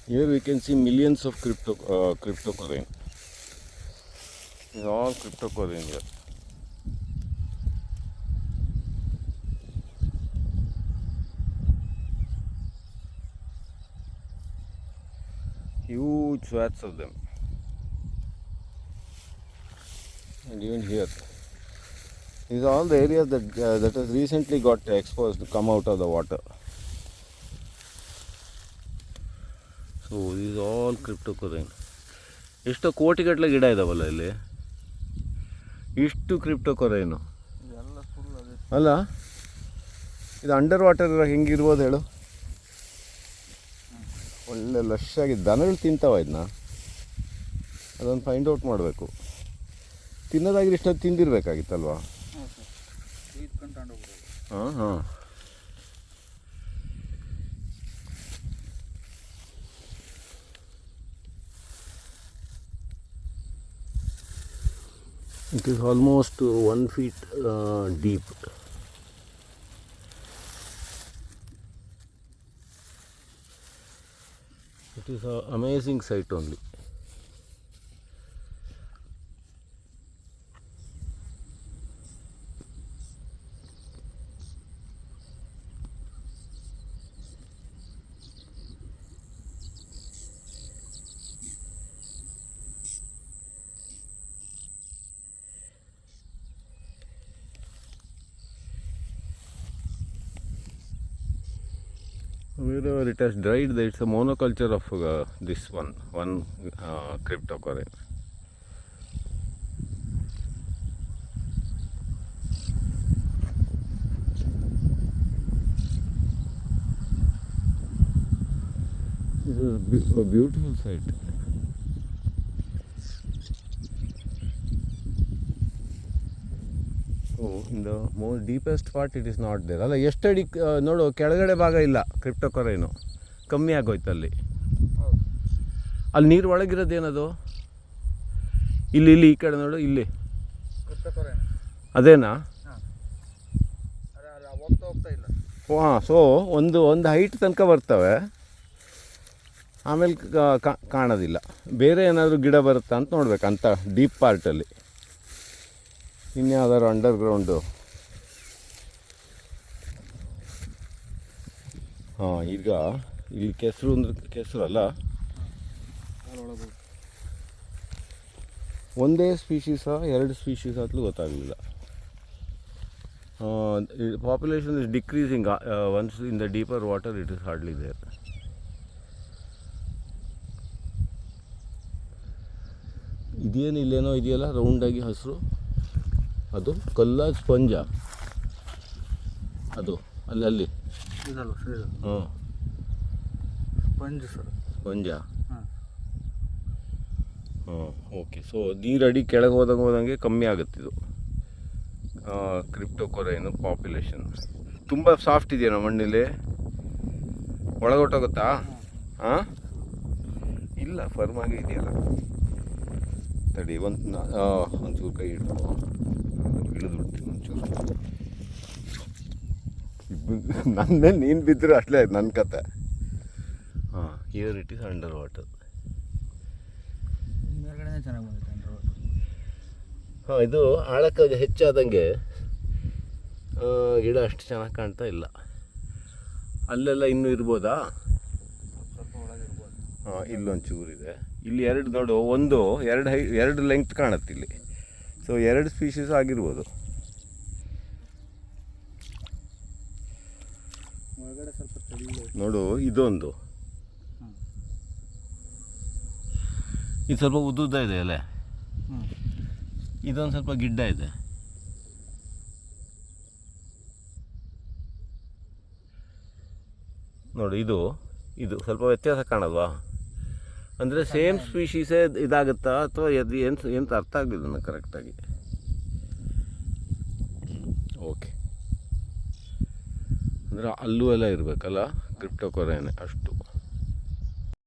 Here we can see millions of cryptocurrency. It's all cryptocurrency here. Huge swaths of them. And even here. These are all the areas that has recently got exposed to come out of the water. So is all cryptocurrency. ಎಷ್ಟೋ ಕೋಟಿಗಟ್ಟಲೆ ಗಿಡ ಇದಾವಲ್ಲ ಇಲ್ಲಿ, ಇಷ್ಟು cryptocurrency ಅಲ್ಲ. ಇದು under water ಹೆಂಗಿರ್ಬೋದು ಹೇಳು. ಒಳ್ಳೆ ಲಶ್ ಆಗಿ ದನಗಳು ತಿಂತಾವ ಇದನ್ನ. ಅದನ್ನು ಫೈಂಡ್ ಔಟ್ ಮಾಡಬೇಕು. ತಿನ್ನೋದಾಗಿದ್ರೆ ಇಷ್ಟೊತ್ತು ತಿಂದಿರ್ಬೇಕಾಗಿತ್ತಲ್ವಾ. ಹಾಂ ಹಾಂ. It is almost 1 feet deep. It is an amazing sight only. Wherever it has dried, it's a monoculture of this one cryptocurrency. This is a beautiful sight. In the more deepest part it is not there. ಅಲ್ಲ ಎಷ್ಟು ಅಡಿ ನೋಡು, ಕೆಳಗಡೆ ಭಾಗ ಇಲ್ಲ cryptocurrency, ಕಮ್ಮಿ ಆಗೋಯ್ತು ಅಲ್ಲಿ. ಅಲ್ಲಿ ನೀರು ಒಳಗಿರೋದೇನದು? ಇಲ್ಲಿ ಈ ಕಡೆ ನೋಡು, ಇಲ್ಲಿ ಅದೇನಾ? ಹಾಂ. ಸೊ ಒಂದು ಹೈಟ್ ತನಕ ಬರ್ತವೆ, ಆಮೇಲೆ ಕಾಣೋದಿಲ್ಲ. ಬೇರೆ ಏನಾದರೂ ಗಿಡ ಬರುತ್ತಾ ಅಂತ ನೋಡ್ಬೇಕು ಅಂತ ಡೀಪ್ ಪಾರ್ಟಲ್ಲಿ. ಇನ್ಯಾವುದಾದ್ರು ಅಂಡರ್ಗ್ರೌಂಡು. ಹಾಂ. ಈಗ ಇಲ್ಲಿ ಕೆಸರು ಅಂದ್ರೆ ಕೆಸರು ಅಲ್ಲ, ಒಂದೇ ಸ್ಪೀಶೀಸಾ ಎರಡು ಸ್ಪೀಶೀಸ್ ಅಂತಲೂ ಗೊತ್ತಾಗಲಿಲ್ಲ. Population is decreasing. Once in the deeper water it is hardly there. ಇದೇನು ಇಲ್ಲೇನೋ ಇದೆಯಲ್ಲ ರೌಂಡಾಗಿ ಹಸಿರು, ಅದು ಕಲ್ಲ ಸ್ಪಂಜ ಅದು ಅಲ್ಲಿ ಹಾಂ ಸ್ಪಂಜ. ಹಾಂ ಓಕೆ. ಸೊ ನೀರಡಿ ಕೆಳಗೆ ಹೋದಂಗೆ ಕಮ್ಮಿ ಆಗುತ್ತಿದ್ದು ಕ್ರಿಪ್ಟೋಕರೆನ್ಸಿ ಪಾಪ್ಯುಲೇಷನ್. ತುಂಬ ಸಾಫ್ಟ್ ಇದೆಯಾ ಮಣ್ಣಲ್ಲಿ, ಒಳಗೊಟ್ಟೋಗುತ್ತಾ? ಹಾಂ ಇಲ್ಲ, ಫರ್ಮ್ ಆಗಿ ಇದೆಯಲ್ಲ. ತಡಿ ಒಂಚೂರು ಕೈ ಇಡ್ಕೊ, ಇಳಿದು ಬಿಡ್ತೀನಿ ಒಂಚೂರು. ನನ್ನೇ ನೀನು ಬಿದ್ದರೂ ಅಷ್ಟೇ ಆಯ್ತು ನನ್ನ ಕತೆ. ಹಾಂ. Here it is under water. ಹಾಂ. ಇದು ಆಳಕ್ಕೆ ಹೆಚ್ಚಾದಂಗೆ ಗಿಡ ಅಷ್ಟು ಚೆನ್ನಾಗಿ ಕಾಣ್ತಾ ಇಲ್ಲ. ಅಲ್ಲೆಲ್ಲ ಇನ್ನೂ ಇರ್ಬೋದಾ? ಹಾಂ. ಇಲ್ಲೊಂಚೂರಿದೆ. ಇಲ್ಲಿ ಎರಡು ನೋಡು, ಎರಡು ಲೆಂಗ್ತ್ ಕಾಣುತ್ತೆ ಇಲ್ಲಿ. ಸೊ ಎರಡು ಸ್ಪೀಶೀಸ್ ಆಗಿರ್ಬೋದು. ನೋಡು, ಇದೊಂದು, ಇದು ಸ್ವಲ್ಪ ಉದ್ದುದ್ದ ಇದೆ ಅಲ್ಲೇ. ಇದೊಂದು ಸ್ವಲ್ಪ ಗಿಡ್ಡ ಇದೆ. ನೋಡು, ಇದು ಸ್ವಲ್ಪ ವ್ಯತ್ಯಾಸ ಕಾಣಲ್ವಾ? ಅಂದರೆ ಸೇಮ್ ಸ್ಪೀಶೀಸೇ ಇದಾಗುತ್ತಾ ಅಥವಾ ಏನು ಅರ್ಥ ಆಗಲಿಲ್ಲ ನನಗೆ ಕರೆಕ್ಟಾಗಿ. ಓಕೆ. ಅಂದರೆ ಅಲ್ಲೂ ಎಲ್ಲ ಇರಬೇಕಲ್ಲ ಕ್ರಿಪ್ಟೋಕರೆನ್ಸಿ ಅಷ್ಟು.